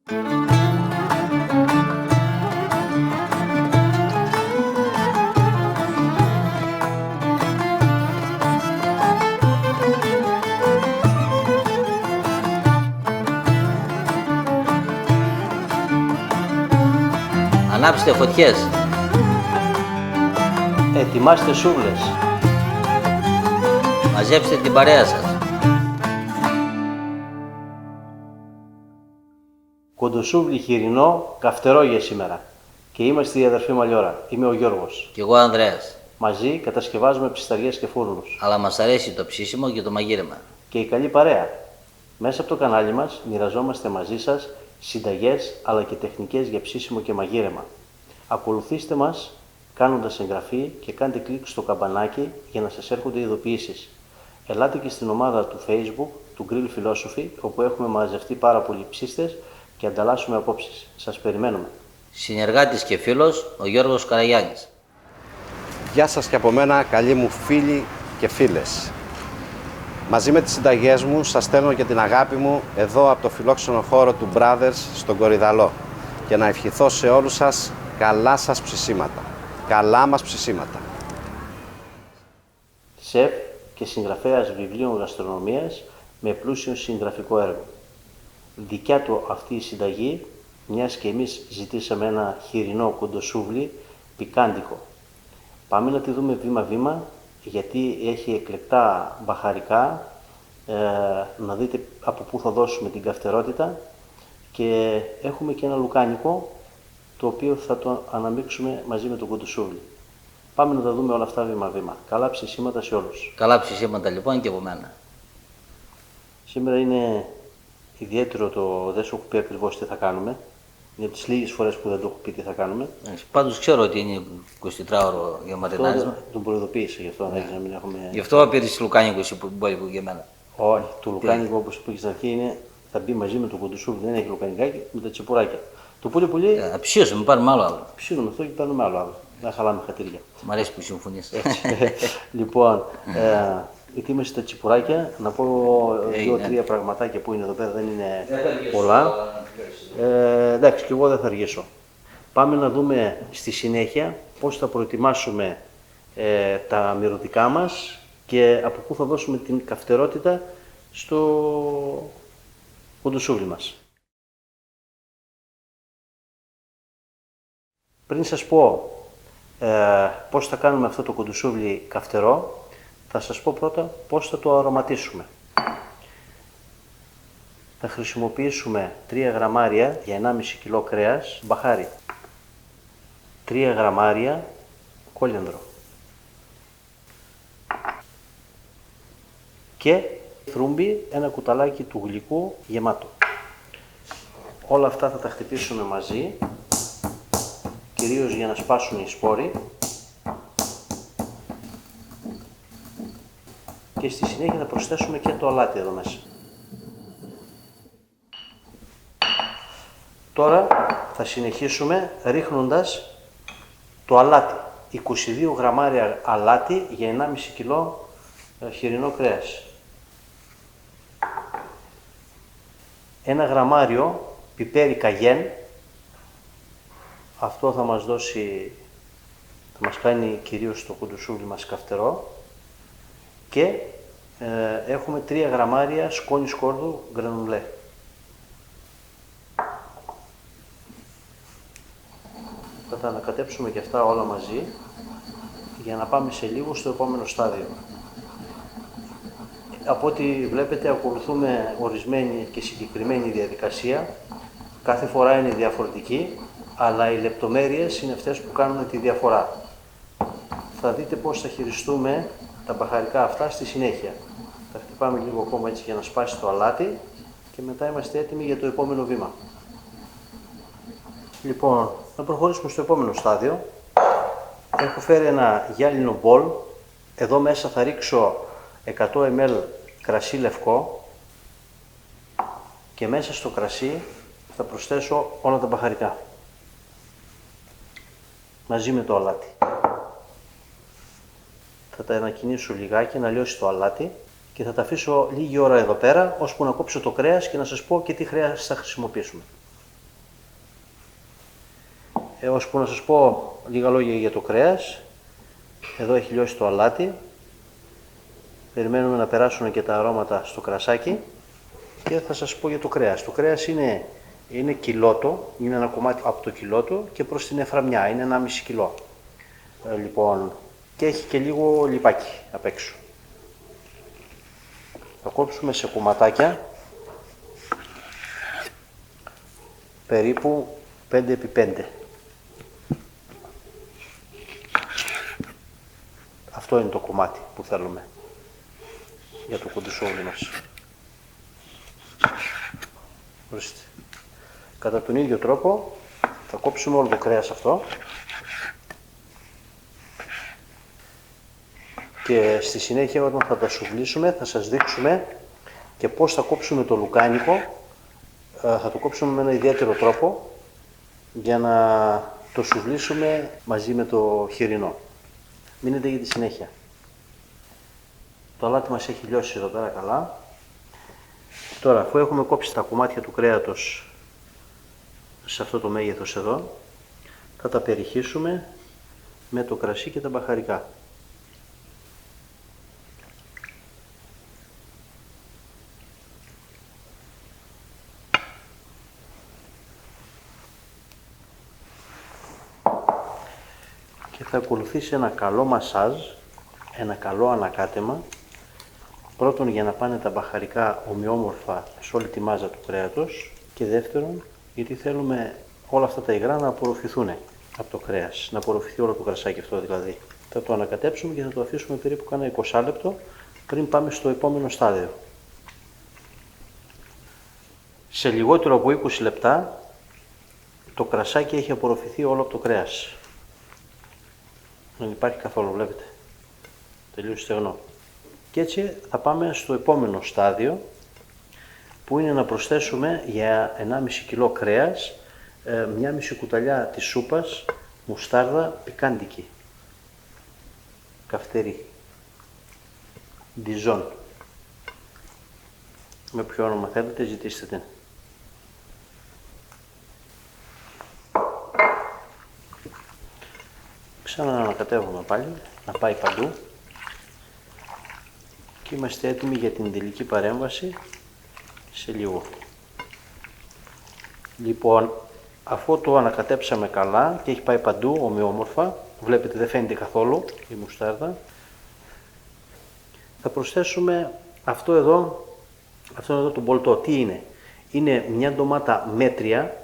Ανάψτε φωτιές. Ετοιμάστε σούβλες. Μαζέψτε την παρέα σας. Κοντοσούβλι χοιρινό, καυτερό για σήμερα. Και είμαστε η αδερφή Μαλιόρα. Είμαι ο Γιώργος. Κι εγώ Ανδρέας. Μαζί κατασκευάζουμε ψισταριές και φούρνους. Αλλά μας αρέσει το ψήσιμο και το μαγείρεμα. Και η καλή παρέα. Μέσα από το κανάλι μας μοιραζόμαστε μαζί σας συνταγές αλλά και τεχνικές για ψήσιμο και μαγείρεμα. Ακολουθήστε μας κάνοντας εγγραφή και κάντε κλικ στο καμπανάκι για να σας έρχονται ειδοποιήσεις. Ελάτε και στην ομάδα του Facebook του Grill Philosophy, όπου έχουμε μαζευτεί πάρα πολλοί ψίστες και ανταλλάσσουμε απόψεις. Σας περιμένουμε. Συνεργάτης και φίλος, ο Γιώργος Καραγιάννης. Γεια σας και από μένα, καλοί μου φίλοι και φίλες. Μαζί με τις συνταγές μου σας στέλνω και την αγάπη μου εδώ από το φιλόξενο χώρο του Brothers στον Κορυδαλό και να ευχηθώ σε όλους σας καλά σας ψησίματα. Καλά μας ψησίματα. Σεφ και συγγραφέας βιβλίων γαστρονομίας με πλούσιο συγγραφικό έργο. Δικιά του αυτή η συνταγή, μιας και εμείς ζητήσαμε ένα χοιρινό κοντοσούβλι πικάντικο. Πάμε να τη δούμε βήμα-βήμα, γιατί έχει εκλεκτά μπαχαρικά, να δείτε από πού θα δώσουμε την καυτερότητα, και έχουμε και ένα λουκάνικο, το οποίο θα το αναμίξουμε μαζί με το κοντοσούβλι. Πάμε να τα δούμε όλα αυτά βήμα-βήμα. Καλά ψησίματα σε όλους. Καλά ψησίματα λοιπόν και από μένα. Σήμερα είναι ιδιαίτερο το δεν σου έχω πει ακριβώς τι θα κάνουμε. Είναι από τις λίγες φορές που δεν το έχω πει τι θα κάνουμε. Πάντως ξέρω ότι είναι 24ωρο για μαρινάρισμα. Τον προειδοποίησα γι' αυτό, να μην έχουμε... Γι' αυτό πήρες λουκάνικο εσύ που μπορεί για μένα. Όχι, το λουκάνικο όπως είπα και στην αρχή είναι, θα μπει μαζί με το κοντοσούβλι, δεν έχει λουκανικάκι, με τα τσιπουράκια. Το πολύ. Ψήσουμε, πάρουμε άλλο. Ψήνουμε αυτό και παίρνουμε άλλο. Να χαλάμε χατήρια. Μ' αρέσει που συμφωνείς. Λοιπόν, γιατί είμαστε στα τσιπουράκια, να πω 2-3 πραγματάκια που είναι εδώ πέρα, δεν είναι πολλά. Εντάξει, και εγώ δεν θα αργήσω. Πάμε να δούμε στη συνέχεια πώς θα προετοιμάσουμε τα μυρωδικά μας και από πού θα δώσουμε την καυτερότητα στο κοντοσούβλι μας. Πριν σας πω πώς θα κάνουμε αυτό το κοντοσούβλι καυτερό, θα σας πω πρώτα πώς θα το αρωματίσουμε. Θα χρησιμοποιήσουμε 3 γραμμάρια για 1,5 κιλό κρέας μπαχάρι, 3 γραμμάρια κόλιανδρο και θρούμπι, ένα κουταλάκι του γλυκού γεμάτο. Όλα αυτά θα τα χτυπήσουμε μαζί, κυρίως για να σπάσουν οι σπόροι, και στη συνέχεια θα προσθέσουμε και το αλάτι εδώ μέσα. Τώρα θα συνεχίσουμε ρίχνοντας το αλάτι. 22 γραμμάρια αλάτι για 1,5 κιλό χοιρινό κρέας. 1 γραμμάριο πιπέρι καγιέν. Αυτό θα μας δώσει, θα μας κάνει κυρίως το κοντοσούβλι μας καυτερό. Και έχουμε 3 γραμμάρια σκόνη σκόρδου γκρανουλέ. Θα τα ανακατέψουμε και αυτά όλα μαζί για να πάμε σε λίγο στο επόμενο στάδιο. Από ό,τι βλέπετε ακολουθούμε ορισμένη και συγκεκριμένη διαδικασία. Κάθε φορά είναι διαφορετική, αλλά οι λεπτομέρειες είναι αυτές που κάνουν τη διαφορά. Θα δείτε πώς θα χειριστούμε τα μπαχαρικά αυτά στη συνέχεια. Θα χτυπάμε λίγο ακόμα έτσι για να σπάσει το αλάτι και μετά είμαστε έτοιμοι για το επόμενο βήμα. Λοιπόν, να προχωρήσουμε στο επόμενο στάδιο. Έχω φέρει ένα γυάλινο μπολ. Εδώ μέσα θα ρίξω 100 ml κρασί λευκό και μέσα στο κρασί θα προσθέσω όλα τα μπαχαρικά μαζί με το αλάτι. Θα τα ανακοινήσω λιγάκι να λιώσει το αλάτι και θα τα αφήσω λίγη ώρα εδώ πέρα ώσπου να κόψω το κρέας και να σας πω και τι κρέας θα χρησιμοποιήσουμε. Ώσπου να σας πω λίγα λόγια για το κρέας. Εδώ έχει λιώσει το αλάτι. Περιμένουμε να περάσουν και τα αρώματα στο κρασάκι και θα σας πω για το κρέας. Το κρέας είναι κιλότο, είναι ένα κομμάτι από το κιλότο και προς την εφραμιά, είναι 1,5 κιλό. Λοιπόν, και έχει και λίγο λιπάκι απ' έξω. Θα κόψουμε σε κομματάκια περίπου 5x5. Αυτό είναι το κομμάτι που θέλουμε για το κουντουσόβλι μας. Ορίστε. Κατά τον ίδιο τρόπο θα κόψουμε όλο το κρέας αυτό και στη συνέχεια όταν θα τα σουβλήσουμε θα σας δείξουμε και πώς θα κόψουμε το λουκάνικο. Θα το κόψουμε με ένα ιδιαίτερο τρόπο για να το σουβλήσουμε μαζί με το χοιρινό. Μείνετε για τη συνέχεια. Το αλάτι μας έχει λιώσει εδώ πέρα καλά. Τώρα, αφού έχουμε κόψει τα κομμάτια του κρέατος σε αυτό το μέγεθος εδώ, θα τα περιχύσουμε με το κρασί και τα μπαχαρικά. Και θα ακολουθήσει ένα καλό μασάζ, ένα καλό ανακάτεμα. Πρώτον, για να πάνε τα μπαχαρικά ομοιόμορφα σε όλη τη μάζα του κρέατος και δεύτερον, γιατί θέλουμε όλα αυτά τα υγρά να απορροφηθούν από το κρέας, να απορροφηθεί όλο το κρασάκι αυτό δηλαδή. Θα το ανακατέψουμε και θα το αφήσουμε περίπου κάνα 20 λεπτό πριν πάμε στο επόμενο στάδιο. Σε λιγότερο από 20 λεπτά το κρασάκι έχει απορροφηθεί όλο από το κρέας. Δεν υπάρχει καθόλου, βλέπετε. Τελείως στεγνό. Και έτσι θα πάμε στο επόμενο στάδιο που είναι να προσθέσουμε για 1,5 κιλό κρέας μια μισή κουταλιά της σούπας μουστάρδα πικάντικη. Καυτερή. Διζόν. Με ποιο όνομα θέλετε ζητήστε την. Ξαναανακατεύουμε πάλι, να πάει παντού και είμαστε έτοιμοι για την τελική παρέμβαση σε λίγο. Λοιπόν, αφού το ανακατέψαμε καλά και έχει πάει παντού ομοιόμορφα, βλέπετε δεν φαίνεται καθόλου η μουστάρδα, θα προσθέσουμε αυτό εδώ το μπολτό. Τι είναι? Είναι μια ντομάτα μέτρια,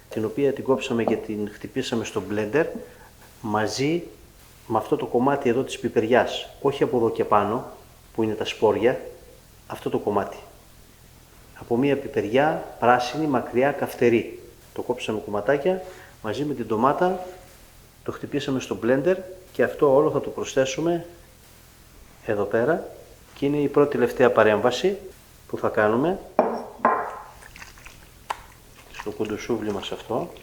την οποία την κόψαμε και την χτυπήσαμε στο blender, μαζί με αυτό το κομμάτι εδώ της πιπεριάς, όχι από εδώ και πάνω που είναι τα σπόρια, αυτό το κομμάτι. Από μια πιπεριά πράσινη, μακριά, καυτερή. Το κόψαμε κομματάκια μαζί με την ντομάτα, το χτυπήσαμε στο blender και αυτό όλο θα το προσθέσουμε εδώ πέρα και είναι η πρώτη τελευταία παρέμβαση που θα κάνουμε στο κουντουσούβλι μας αυτό.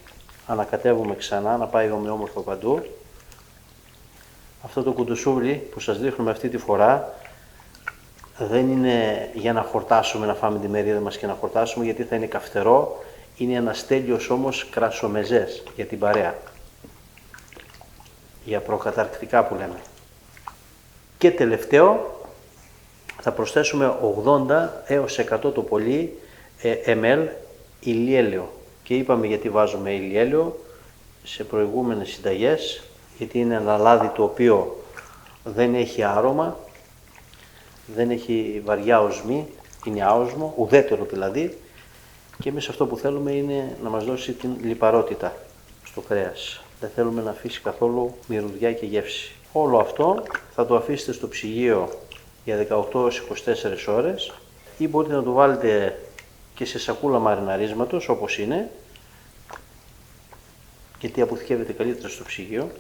Ανακατεύουμε ξανά να πάει ομοιόμορφο παντού. Αυτό το κουντουσούβλι που σας δείχνουμε αυτή τη φορά δεν είναι για να χορτάσουμε, να φάμε τη μερίδα μας και να χορτάσουμε, γιατί θα είναι καυτερό. Είναι ένας τέλειος όμως κρασομεζές για την παρέα. Για προκαταρκτικά που λέμε. Και τελευταίο θα προσθέσουμε 80 έως 100 το πολύ ml ηλιέλαιο. Και είπαμε γιατί βάζουμε ηλιέλαιο σε προηγούμενες συνταγές, γιατί είναι ένα λάδι το οποίο δεν έχει άρωμα, δεν έχει βαριά οσμή, είναι άοσμο, ουδέτερο δηλαδή, και εμείς αυτό που θέλουμε είναι να μας δώσει την λιπαρότητα στο κρέας. Δεν θέλουμε να αφήσει καθόλου μυρωδιά και γεύση. Όλο αυτό θα το αφήσετε στο ψυγείο για 18-24 ώρες ή μπορείτε να το βάλετε και σε σακούλα μαριναρίσματος όπως είναι, γιατί αποθηκεύεται καλύτερα στο ψυγείο,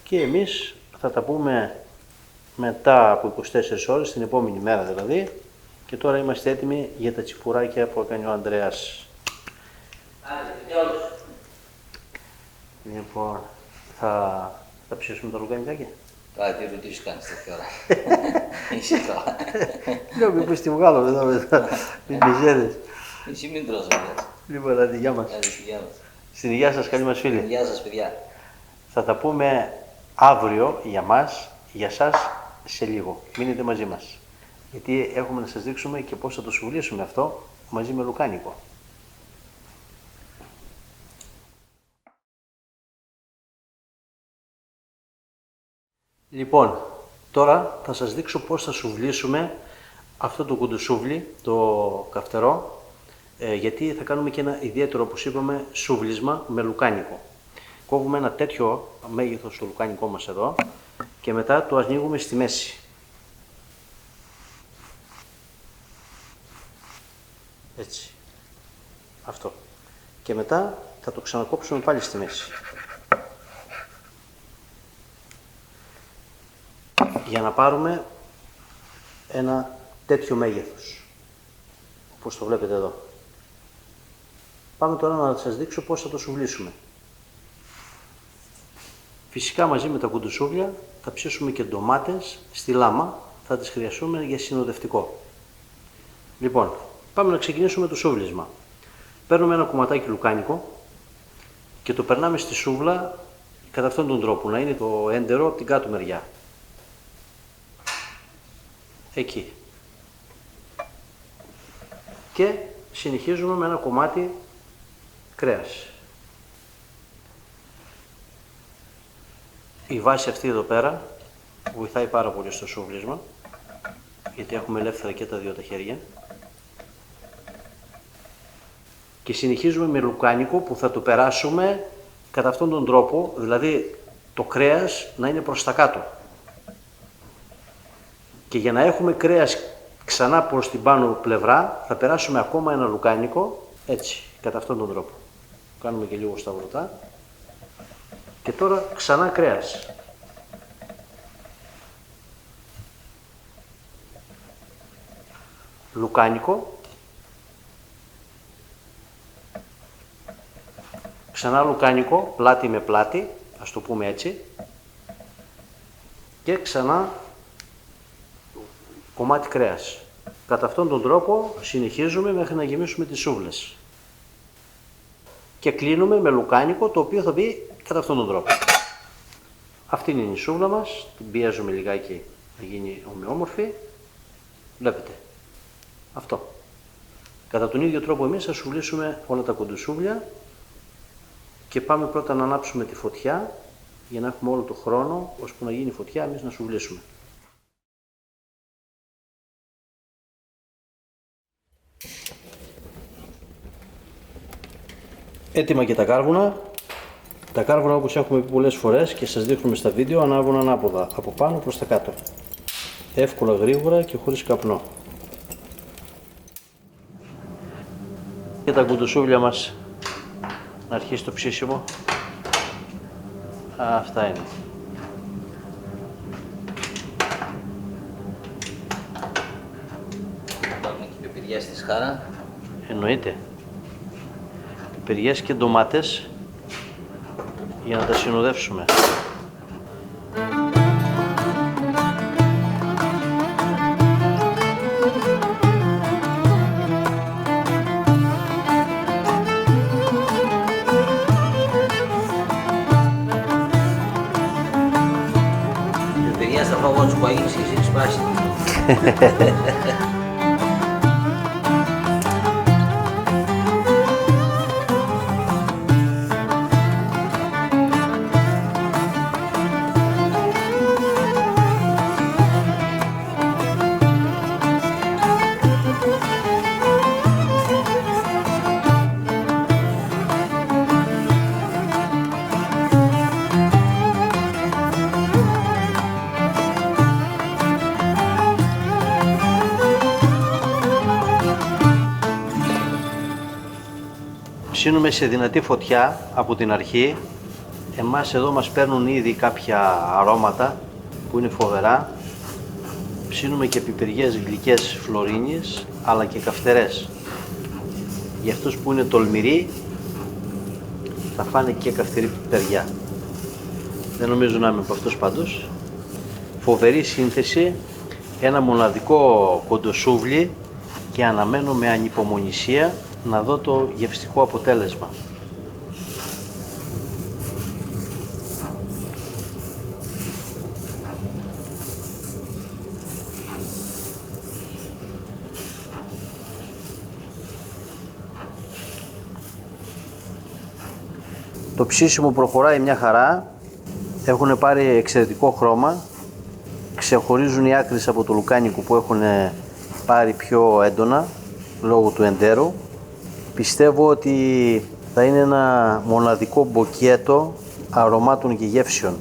και εμείς θα τα πούμε μετά από 24 ώρες, την επόμενη μέρα δηλαδή, και τώρα είμαστε έτοιμοι για τα τσιπουράκια που έκανε ο Ανδρέας. Λοιπόν, θα ψήσουμε τα λουκανικάκια. Τώρα τι ρωτήσεις κάνεις τέτοια ώρα. Είσαι τώρα. Λέω μήπως τη βγάλω εδώ με τις πιζέρες. Εσύ μην τρως βέβαια. Λοιπόν, άντε, γεια μας. Άντε, γεια μας. Στην υγεία σας, καλή μας φίλη. Γεια σας, παιδιά. Θα τα πούμε αύριο για μας, για σας σε λίγο. Μείνετε μαζί μας. Γιατί έχουμε να σας δείξουμε και πώς θα το σουβλήσουμε αυτό μαζί με λουκάνικο. Λοιπόν, τώρα θα σας δείξω πώς θα σουβλήσουμε αυτό το κουντοσούβλι, το καυτερό, γιατί θα κάνουμε και ένα ιδιαίτερο, όπως είπαμε, σούβλισμα με λουκάνικο. Κόβουμε ένα τέτοιο μέγεθος στο λουκάνικό μας εδώ και μετά το ανοίγουμε στη μέση. Έτσι. Αυτό. Και μετά θα το ξανακόψουμε πάλι στη μέση. Για να πάρουμε ένα τέτοιο μέγεθος, όπως το βλέπετε εδώ. Πάμε τώρα να σας δείξω πώς θα το σουβλήσουμε. Φυσικά μαζί με τα κουντοσούβλια θα ψήσουμε και ντομάτες στη λάμα, θα τις χρειαστούμε για συνοδευτικό. Λοιπόν, πάμε να ξεκινήσουμε το σούβλισμα. Παίρνουμε ένα κομματάκι λουκάνικο και το περνάμε στη σούβλα κατά αυτόν τον τρόπο, να είναι το έντερο από την κάτω μεριά. Εκεί. Και συνεχίζουμε με ένα κομμάτι κρέας. Η βάση αυτή εδώ πέρα βοηθάει πάρα πολύ στο σούβλισμα, γιατί έχουμε ελεύθερα και τα δύο τα χέρια. Και συνεχίζουμε με λουκάνικο που θα το περάσουμε κατά αυτόν τον τρόπο, δηλαδή το κρέας να είναι προς τα κάτω. Και για να έχουμε κρέας ξανά προς την πάνω πλευρά θα περάσουμε ακόμα ένα λουκάνικο, έτσι, κατά αυτόν τον τρόπο. Κάνουμε και λίγο σταυρωτά. Και τώρα ξανά κρέας. Λουκάνικο. Ξανά λουκάνικο, πλάτη με πλάτη, ας το πούμε έτσι. Και ξανά κομμάτι κρέας. Κατά αυτόν τον τρόπο συνεχίζουμε μέχρι να γεμίσουμε τις σούβλες. Και κλείνουμε με λουκάνικο, το οποίο θα μπει κατά αυτόν τον τρόπο. Αυτή είναι η σούβλα μας, την πιέζουμε λιγάκι να γίνει ομοιόμορφη. Βλέπετε. Αυτό. Κατά τον ίδιο τρόπο εμείς θα σουβλήσουμε όλα τα κοντοσούβλια και πάμε πρώτα να ανάψουμε τη φωτιά για να έχουμε όλο το χρόνο ώσπου να γίνει φωτιά εμείς να σουβλήσουμε. Έτοιμα και τα κάρβουνα. Τα κάρβουνα, όπως έχουμε πει πολλές φορές και σας δείχνουμε στα βίντεο, ανάβουν ανάποδα, από πάνω προς τα κάτω. Εύκολα, γρήγορα και χωρίς καπνό. Και τα κουντοσούβλια μας να αρχίσει το ψήσιμο. Αυτά είναι. Πάμε και πιπηριά στη σχάρα. Εννοείται. Πιπεριές και ντομάτες για να τα συνοδεύσουμε. Πιπηριά στα φαγότσου που έγινες και εσύ σπάσει. Ψήνουμε σε δυνατή φωτιά από την αρχή. Εμάς εδώ μας παίρνουν ήδη κάποια αρώματα που είναι φοβερά. Ψήνουμε και πιπεριές γλυκές φλωρίνιες, αλλά και καυτερές. Για αυτούς που είναι τολμηροί θα φάνε και καυτερή πιπεριά. Δεν νομίζω να είμαι από αυτούς πάντως. Φοβερή σύνθεση, ένα μοναδικό κοντοσούβλι και αναμένω με ανυπομονησία να δω το γευστικό αποτέλεσμα. Το ψήσιμο προχωράει μια χαρά. Έχουν πάρει εξαιρετικό χρώμα. Ξεχωρίζουν οι άκρες από το λουκάνικο που έχουν πάρει πιο έντονα λόγω του εντέρου. Πιστεύω ότι θα είναι ένα μοναδικό μποκέτο αρωμάτων και γεύσεων.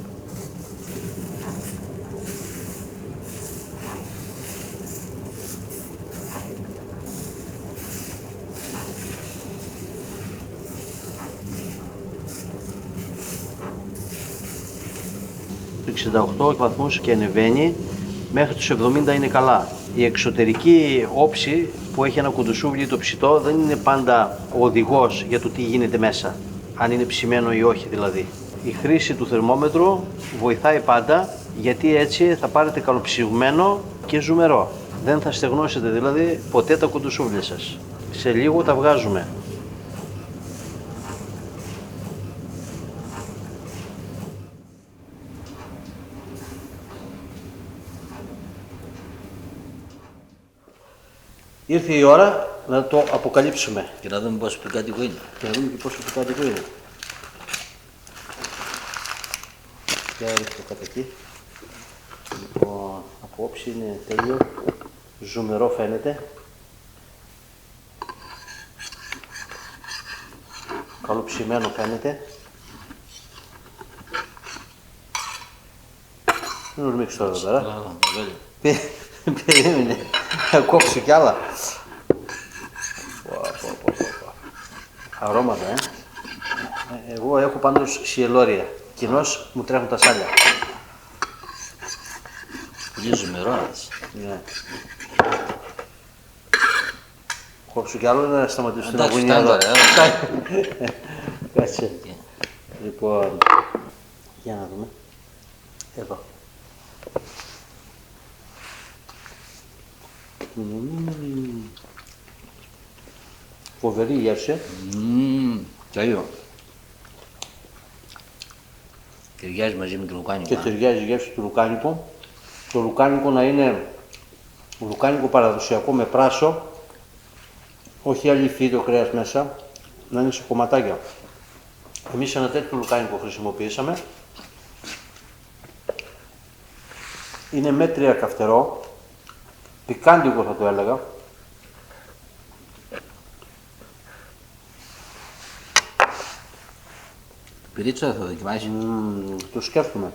Το 68 βαθμούς και ανεβαίνει, μέχρι τους 70 είναι καλά. Η εξωτερική όψη που έχει ένα κουντοσούβλι το ψητό δεν είναι πάντα ο οδηγός για το τι γίνεται μέσα, αν είναι ψημένο ή όχι δηλαδή. Η χρήση του θερμόμετρου βοηθάει πάντα, γιατί έτσι θα πάρετε καλοψυγμένο και ζουμερό. Δεν θα στεγνώσετε δηλαδή ποτέ τα κουντοσούβλια σας. Σε λίγο τα βγάζουμε. Ήρθε η ώρα να το αποκαλύψουμε. Και να δούμε πόσο πικάντικο είναι. Και να δούμε και πόσο πικάντικο είναι. Για ρίχνω το κάτω εκεί. Λοιπόν, από όψη είναι τέλειο. Ζουμερό φαίνεται. Καλοψημένο φαίνεται. Δεν το ρίξω τώρα εδώ πέρα. Περίμενε, θα κόψω κι άλλα. Αρώματα, Εγώ έχω πάντως σιελόρια. Κοινώς μου τρέχουν τα σάλια. Πολύ ζουμερό. Ναι. Κόψω κι άλλο ή να σταματήσω την Εντάξει, αγωνία φτάνει εδώ. τώρα. Κάτσε. Λοιπόν, για να δούμε. Εδώ. Φοβερή γεύση. Τέλειο. Ταιριάζει μαζί με το λουκάνικο. Και ταιριάζει η γεύση του λουκάνικου. Το λουκάνικο να είναι λουκάνικο παραδοσιακό με πράσο, όχι αληφίδιο κρέας μέσα, να είναι σε κομματάκια. Εμείς ένα τέτοιο λουκάνικο χρησιμοποιήσαμε. Είναι μέτρια καυτερό, πικάντικο θα το έλεγα. Πυρίτσα θα δοκιμάσει. Το σκέφτομαι.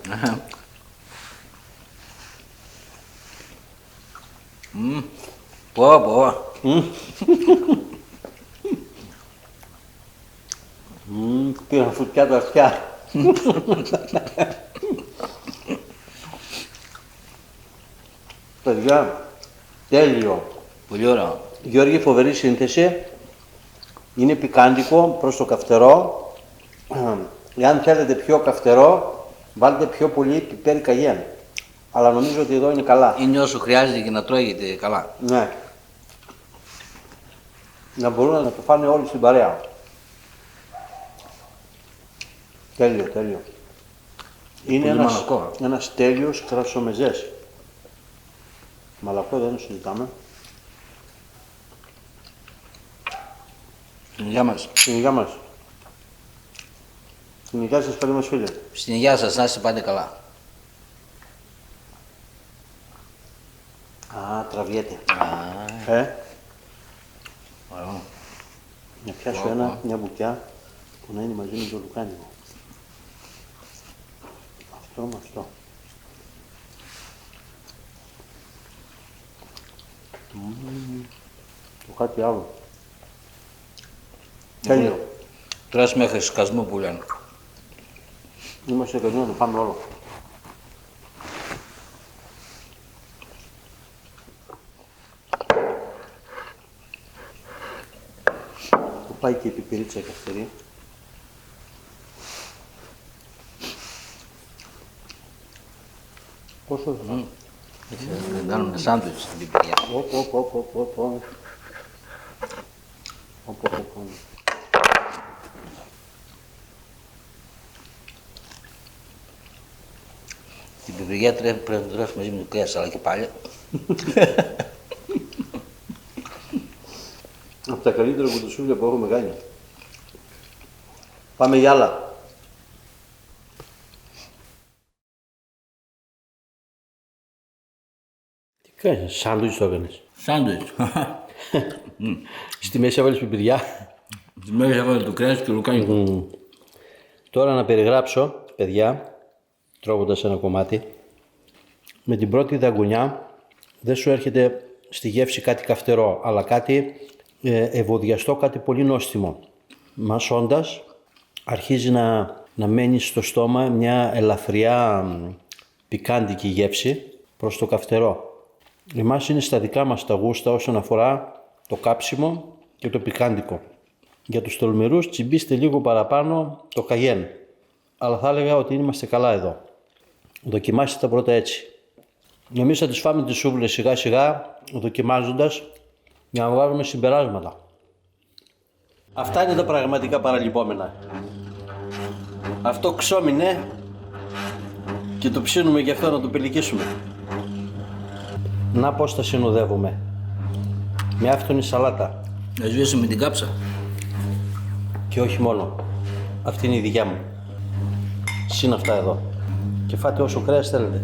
Πω. Πήραν φωτιά τα αυτιά. Παιδιά, τέλειο. Πολύ ωραίο. Γιώργη, φοβερή σύνθεση. Είναι πικάντικο προς το καυτερό. Εάν θέλετε πιο καυτερό, βάλτε πιο πολύ πιπέρι καγιέν. Αλλά νομίζω ότι εδώ είναι καλά. Είναι όσο χρειάζεται και να τρώγεται καλά. Ναι. Να μπορούν να το φάνε όλοι στην παρέα. Τέλειο, τέλειο. Είναι Πολύ ένας, μαλακό. ένας τέλειος κρασομεζές. Μαλακό δεν το συζητάμε. Στην υγεία μας. Στην υγεία μας. Στην υγεία σας, καλή μας φίλε. Στην υγεία σας, να είστε πάντα καλά. Α, τραβιέται. Ωραίο. Να πιάσω μια μπουκιά που να είναι μαζί με το λουκάνικο. Αυτό με αυτό. Το κάτι άλλο. Τέλειο. Τρως μέχρι σκασμού που λένε. Είμαστε ικανοί να το πάμε όλο. Που πάει και η πιπερίτσα καυτερή. Πόσο θα φάμε. Έτσι, να κάνουμε σάντουιτς στην πιπεριά. Την πιπεριά πρέπει να το τρέφει μαζί με το κρέας, αλλά και πάλι. Από τα καλύτερα κουτοσούλια που έχουμε κάνει. Πάμε για άλλα. Κάνεις, σάντουιτς το έκανες. Σάντουιτς. Στη μέση έβαλες πιπηριά. Στη μέση έβαλε το κρέας και το λουκάνικο. Τώρα να περιγράψω, παιδιά, τρώγοντας ένα κομμάτι. Με την πρώτη δαγκουνιά δεν σου έρχεται στη γεύση κάτι καυτερό, αλλά κάτι ευωδιαστό, κάτι πολύ νόστιμο. Μασώντας, αρχίζει να μένει στο στόμα μια ελαφριά πικάντικη γεύση προς το καυτερό. Εμάς είναι στα δικά μας τα γούστα όσον αφορά το κάψιμο και το πικάντικο. Για τους τολμηρούς τσιμπήστε λίγο παραπάνω το καγέν. Αλλά θα έλεγα ότι είμαστε καλά εδώ. Δοκιμάστε τα πρώτα έτσι. Εμείς θα τις φάμε τις σούβλες σιγά σιγά, δοκιμάζοντας, για να βγάλουμε συμπεράσματα. Αυτά είναι τα πραγματικά παραλυπόμενα. Αυτό ξόμινε και το ψήνουμε γι' αυτό να το πηλικήσουμε. Να πώς τα συνοδεύουμε. Με άφθονη σαλάτα. Να σβήσουμε με την κάψα. Και όχι μόνο. Αυτή είναι η δικιά μου. Συν αυτά εδώ. Και φάτε όσο κρέας θέλετε.